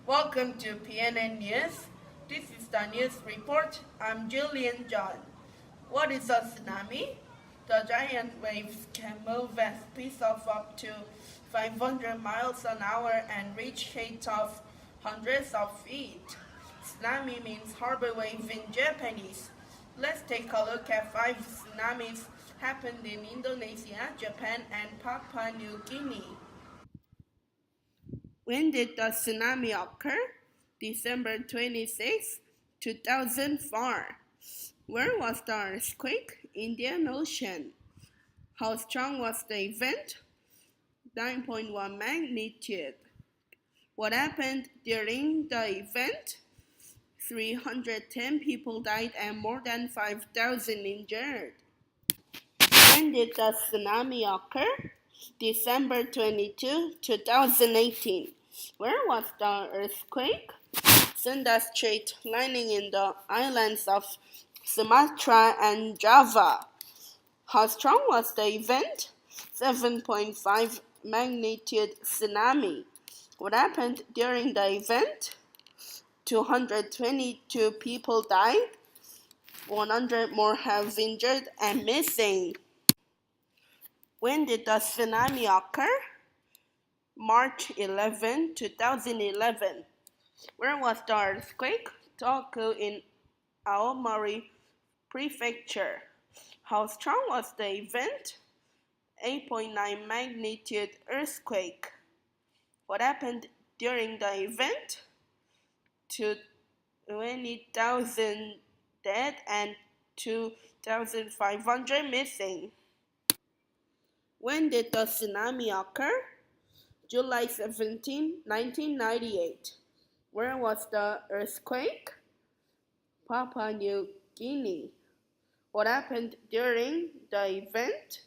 Welcome to PNN News. This is the news report. I'm Julian John. What is a tsunami? The giant waves can move at speeds of up to 500 miles an hour and reach heights of hundreds of feet. Tsunami means harbor wave in Japanese. Let's take a look at 5 tsunamis happened in Indonesia, Japan, and Papua New Guinea. When did the tsunami occur? December 26, 2004. Where was the earthquake? Indian Ocean. How strong was the event? 9.1 magnitude. What happened during the event? 310 people died and more than 5,000 injured. When did the tsunami occur? December 22, 2018. Where was the earthquake? Sunda Strait, lying in the islands of Sumatra and Java. How strong was the event? 7.5 magnitude tsunami. What happened during the event? 222 people died, 100 more have injured and missing. When did the tsunami occur? March 11, 2011. Where was the earthquake? Tokyo in Aomori Prefecture. How strong was the event? 8.9 magnitude earthquake. What happened during the event? 20,000 dead and 2,500 missing. When did the tsunami occur? July 17, 1998. Where was the earthquake? Papua New Guinea. What happened during the event?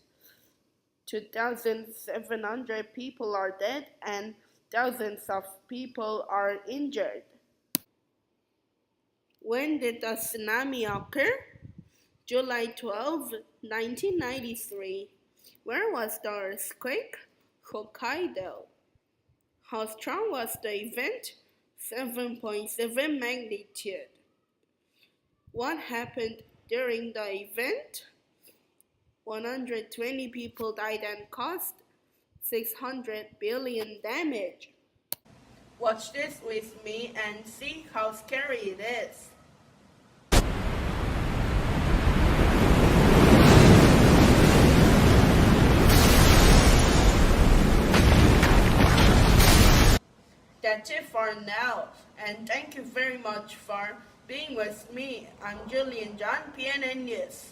2,700 people are dead and thousands of people are injured. When did the tsunami occur? July 12, 1993. Where was the earthquake? Hokkaido. How strong was the event? 7.7 magnitude. What happened during the event? 120 people died and caused 600 billion damage. Watch this with me and see how scary it is. That's it for now, and thank you very much for being with me. I'm Julian John, PNN News.